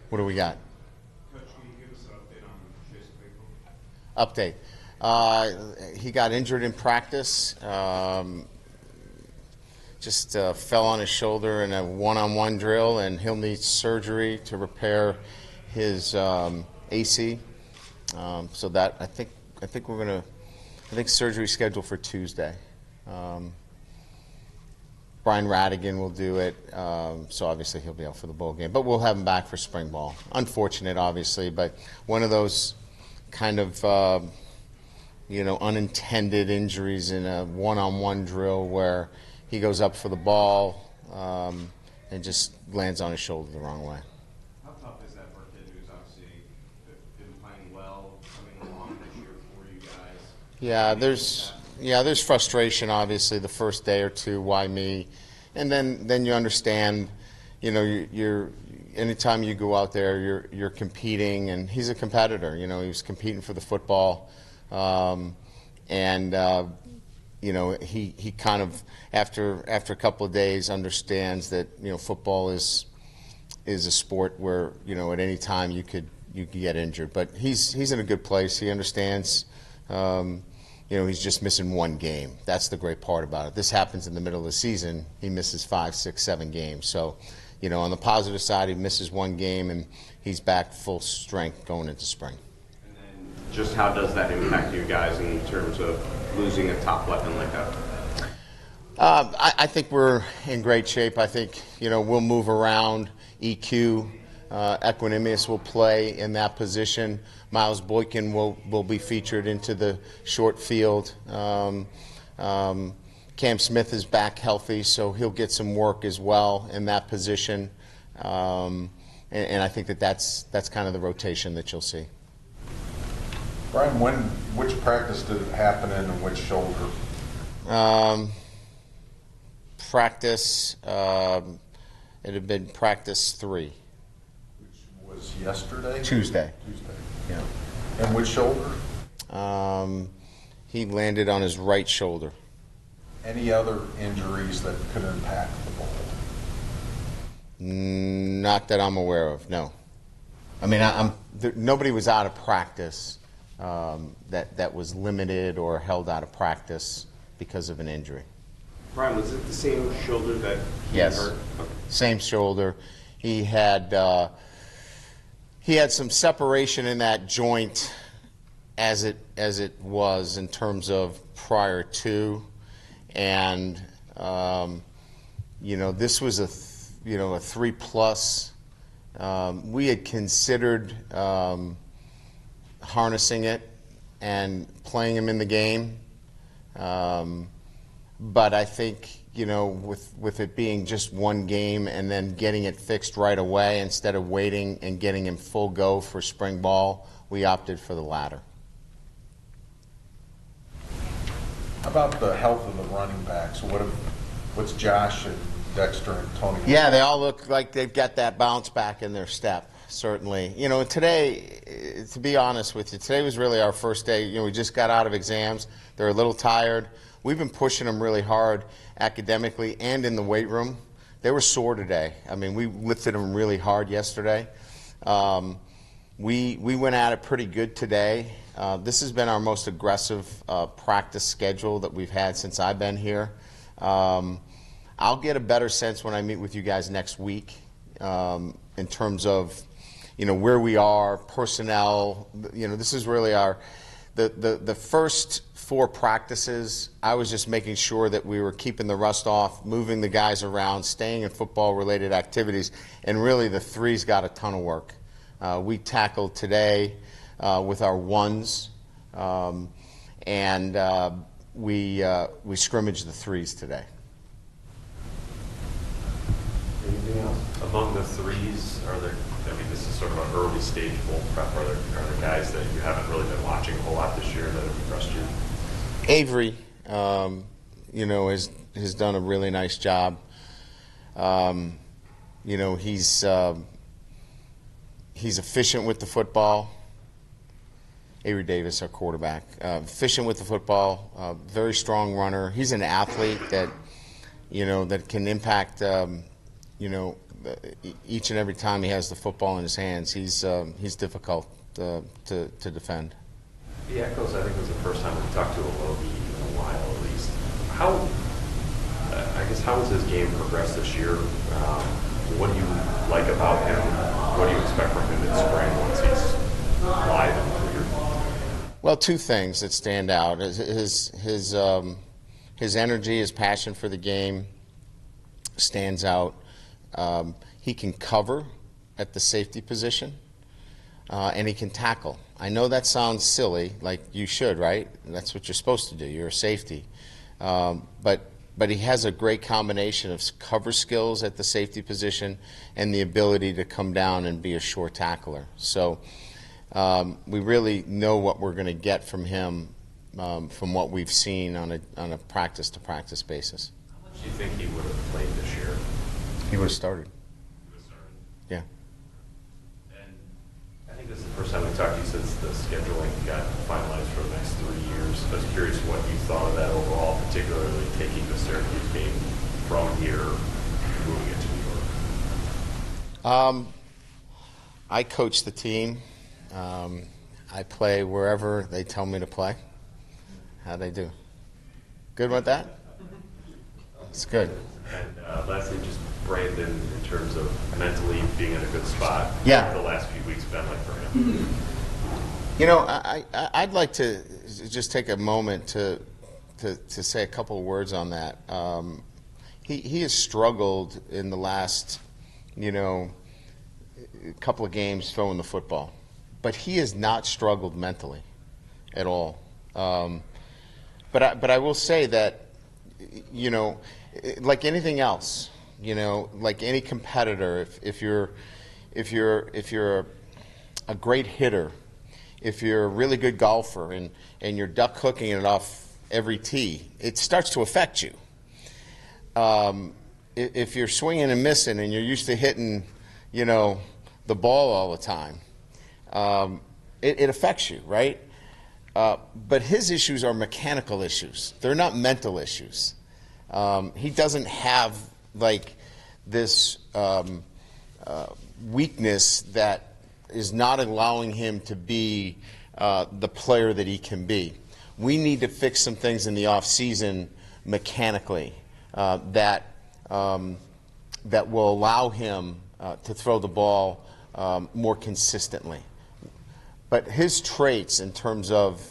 What do we got? Coach, can you give us an update on Chase Update. Claypool? He got injured in practice. Just fell on his shoulder in a one-on-one drill, and he'll need surgery to repair his AC. So that I think we're gonna. I think surgery scheduled for Tuesday. Brian Radigan will do it, so obviously he'll be out for the bowl game. But we'll have him back for spring ball. Unfortunate, obviously, but one of those kind of unintended injuries in a one-on-one drill where he goes up for the ball and just lands on his shoulder the wrong way. How tough is that for a kid who's obviously been playing well, coming along this year for you guys? Yeah, there's frustration, obviously, the first day or two. Why me? And then you understand, you're anytime you go out there, you're competing, and he's a competitor. He was competing for the football, he kind of after a couple of days understands that football is a sport where at any time you could get injured. But he's in a good place. He understands. He's just missing one game. That's the great part about it. This happens in the middle of the season. He misses 5, 6, 7 games. So, on the positive side, he misses one game, and he's back full strength going into spring. And then just how does that impact you guys in terms of losing a top weapon like that? I think we're in great shape. I think, we'll move around. EQ, Equanimous will play in that position. Miles Boykin will be featured into the short field. Cam Smith is back healthy, so he'll get some work as well in that position. And I think that's kind of the rotation that you'll see. Brian, which practice did it happen in and which shoulder? Practice, it had been practice 3. Which was yesterday? Tuesday. Yeah. And which shoulder? He landed on his right shoulder. Any other injuries that could impact the bowl? Not that I'm aware of, no. I mean, nobody was out of practice that was limited or held out of practice because of an injury. Brian, was it the same shoulder that he Yes. hurt? Okay. Same shoulder. He had some separation in that joint as it was in terms of prior to, and this was a 3+. We had considered harnessing it and playing him in the game, but I think with it being just one game and then getting it fixed right away instead of waiting and getting him full go for spring ball, we opted for the latter. How about the health of the running backs? What's Josh and Dexter and Tony? Yeah, they all look like they've got that bounce back in their step, certainly. Today, to be honest with you, today was really our first day. We just got out of exams. They're a little tired. We've been pushing them really hard academically and in the weight room. They were sore today. I mean, we lifted them really hard yesterday. We went at it pretty good today. This has been our most aggressive practice schedule that we've had since I've been here. I'll get a better sense when I meet with you guys next week in terms of where we are, personnel. This is really the first 4 practices. I was just making sure that we were keeping the rust off, moving the guys around, staying in football-related activities, and really the 3's got a ton of work. We tackled today with our 1s, and we scrimmaged the 3's today. Anything else? Among the 3's, this is sort of an early stage bowl prep. Are there guys that you haven't really been watching a whole lot this year that have impressed you? Avery, has done a really nice job. He's efficient with the football. Avery Davis, our quarterback, efficient with the football, very strong runner. He's an athlete that can impact, each and every time he has the football in his hands, he's difficult to defend. The Echoes, I think, was the first time we talked to a Logie in a while, at least. How has his game progressed this year? What do you like about him? What do you expect from him in spring once he's live and clear? Well, two things that stand out: his energy, his passion for the game stands out. He can cover at the safety position, and he can tackle. I know that sounds silly, like you should, right? That's what you're supposed to do. You're a safety. But he has a great combination of cover skills at the safety position and the ability to come down and be a sure tackler. So we really know what we're going to get from him from what we've seen on a practice-to-practice basis. How much do you think he would have played this year? He would have started. He would have started? Yeah. And I think this is the first time we talked to you since the scheduling got finalized for the next 3 years. I was curious what you thought of that overall, particularly taking the Syracuse game from here, moving it to New York. I coach the team. I play wherever they tell me to play. How'd they do? Good with that? It's good. And lastly, just Brandon, in terms of mentally being in a good spot. Yeah. The last few weeks been like for him. You know, I'd like to just take a moment to say a couple of words on that. He has struggled in the last, couple of games throwing the football, but he has not struggled mentally at all. But I will say that, like anything else, like any competitor, if you're a great hitter, if you're a really good golfer and you're duck hooking it off every tee, it starts to affect you. If you're swinging and missing and you're used to hitting, the ball all the time, it affects you, right? But his issues are mechanical issues. They're not mental issues. He doesn't have like this weakness that is not allowing him to be the player that he can be. We need to fix some things in the off season mechanically that will allow him to throw the ball more consistently. But his traits in terms of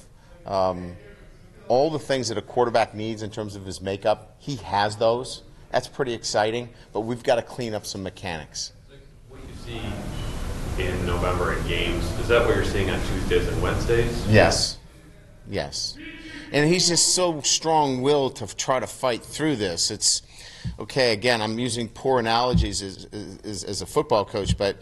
all the things that a quarterback needs in terms of his makeup, he has those. That's pretty exciting, but we've got to clean up some mechanics. What you see in November in games, is that what you're seeing on Tuesdays and Wednesdays? Yes. Yes. And he's just so strong-willed to try to fight through this. It's, okay, again, I'm using poor analogies as a football coach, but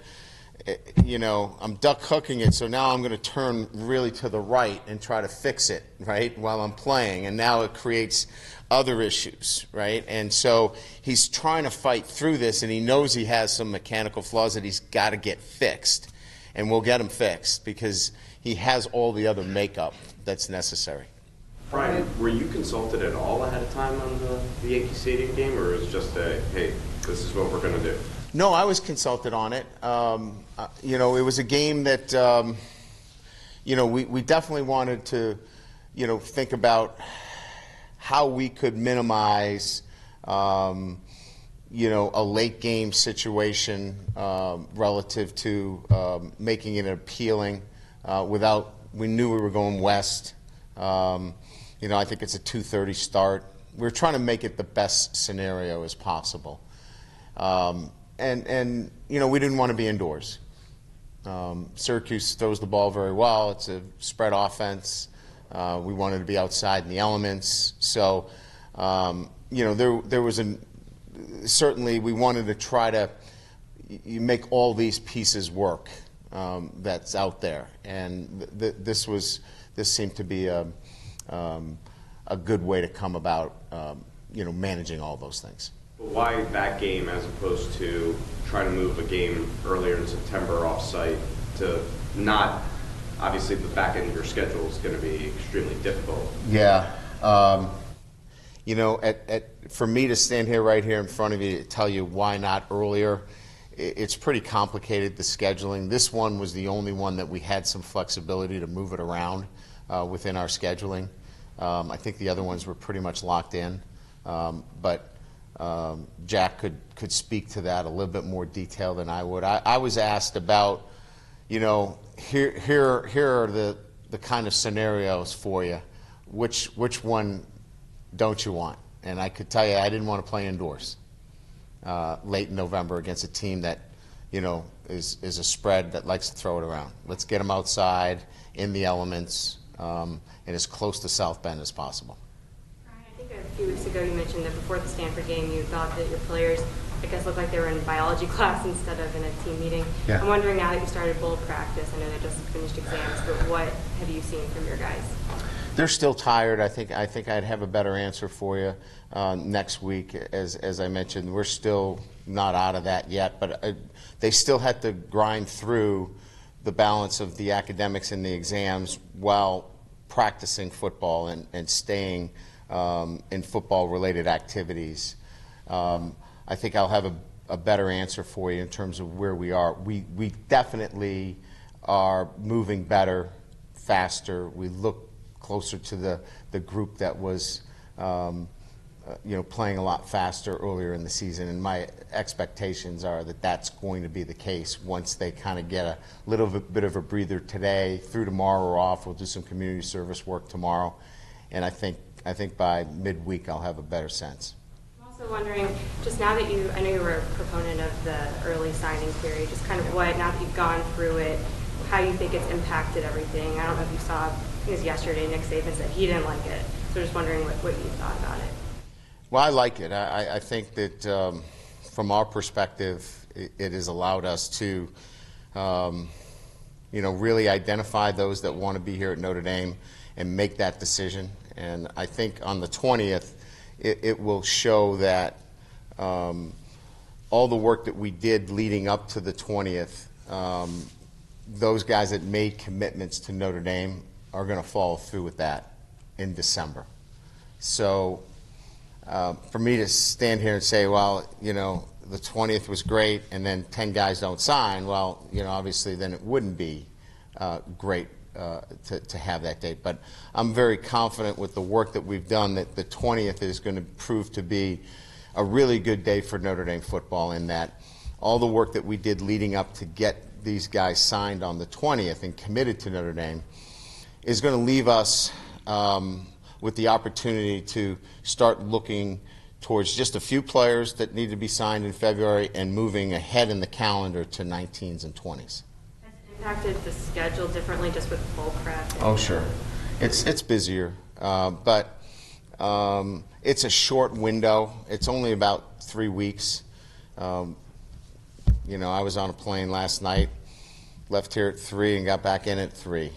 I'm duck hooking it, so now I'm going to turn really to the right and try to fix it, right, while I'm playing. And now it creates other issues, right? And so he's trying to fight through this, and he knows he has some mechanical flaws that he's got to get fixed. And we'll get them fixed because he has all the other makeup that's necessary. Brian, were you consulted at all ahead of time on the Yankee Stadium game, or was it just a, hey, this is what we're going to do? No, I was consulted on it. It was a game that, we definitely wanted to, think about how we could minimize, a late game situation relative to making it appealing we knew we were going west. I think it's a 2:30 start. We're trying to make it the best scenario as possible. And we didn't want to be indoors. Syracuse throws the ball very well. It's a spread offense. We wanted to be outside in the elements. So, there was certainly we wanted to try to make all these pieces work that's out there. And this seemed to be a good way to come about, managing all those things. But why that game as opposed to trying to move a game earlier in September off-site to not, obviously the back end of your schedule is going to be extremely difficult. Yeah. For me to stand here right here in front of you to tell you why not earlier, it's pretty complicated, the scheduling. This one was the only one that we had some flexibility to move it around within our scheduling. I think the other ones were pretty much locked in, but Jack could speak to that a little bit more detail than I would. I was asked about, you know, here are the kind of scenarios for you. Which one don't you want? And I could tell you I didn't want to play indoors late in November against a team that, you know, is a spread that likes to throw it around. Let's get them outside in the elements and as close to South Bend as possible. I think a few weeks ago you mentioned that before the Stanford game you thought that your players, I guess, looked like they were in biology class instead of in a team meeting. Yeah. I'm wondering, now that you started bowl practice, I know they just finished exams, but what have you seen from your guys? They're still tired. I think I'd have a better answer for you next week. As I mentioned, we're still not out of that yet, but they still had to grind through the balance of the academics and the exams while practicing football and staying in football-related activities. I think I'll have a better answer for you in terms of where we are. We definitely are moving better, faster. We look closer to the group that was you know, playing a lot faster earlier in the season, and my expectations are that that's going to be the case once they kind of get a little bit of a breather today. Through tomorrow we're off. We'll do some community service work tomorrow, and I think by midweek I'll have a better sense. I'm also wondering, just now that I know you were a proponent of the early signing period, just kind of what, now that you've gone through it, how you think it's impacted everything. I don't know if you saw, I think it was yesterday, Nick Saban said he didn't like it. So just wondering what you thought about it. Well, I like it. I think that from our perspective, it has allowed us to, you know, really identify those that want to be here at Notre Dame and make that decision. And I think on the 20th, it will show that all the work that we did leading up to the 20th, those guys that made commitments to Notre Dame are going to follow through with that in December. So for me to stand here and say, well, you know, the 20th was great and then 10 guys don't sign, well, you know, obviously then it wouldn't be great to have that date. But I'm very confident with the work that we've done that the 20th is going to prove to be a really good day for Notre Dame football, in that all the work that we did leading up to get these guys signed on the 20th and committed to Notre Dame is going to leave us with the opportunity to start looking towards just a few players that need to be signed in February and moving ahead in the calendar to 19s and 20s. Has it impacted the schedule differently just with bowl prep? Oh, sure. It's busier, but it's a short window. It's only about 3 weeks. You know, I was on a plane last night, left here at 3 and got back in at 3.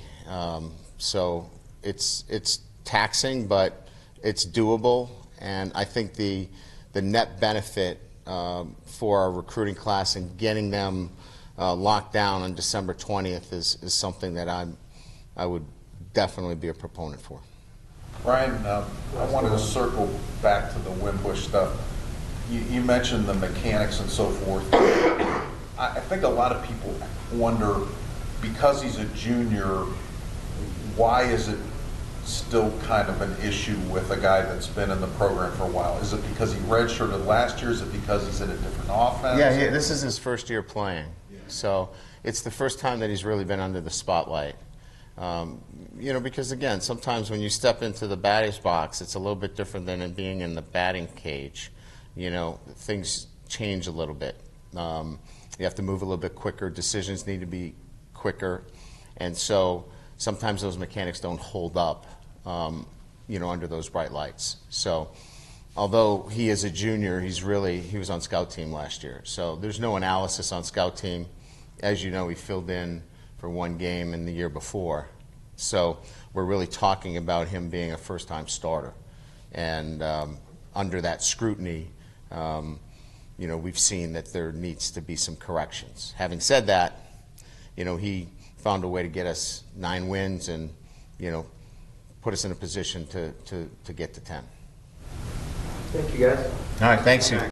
So it's taxing, but it's doable, and I think the net benefit for our recruiting class and getting them locked down on December 20th is something that I would definitely be a proponent for. Ryan, I wanted to circle back to the Wimbush stuff. You mentioned the mechanics and so forth. I think a lot of people wonder, because he's a junior, why is it still kind of an issue with a guy that's been in the program for a while? Is it because he redshirted last year? Is it because he's in a different offense? Yeah, this is his first year playing. Yeah. So it's the first time that he's really been under the spotlight. You know, because again, sometimes when you step into the batter's box, it's a little bit different than in being in the batting cage. You know, things change a little bit. You have to move a little bit quicker. Decisions need to be quicker. And so sometimes those mechanics don't hold up, you know, under those bright lights. So although he is a junior, he was on scout team last year. So there's no analysis on scout team. As you know, he filled in for one game in the year before. So we're really talking about him being a first-time starter. And under that scrutiny, you know, we've seen that there needs to be some corrections. Having said that, you know, he found a way to get us 9 wins and, you know, put us in a position to get to 10. Thank you, guys. All right, thanks.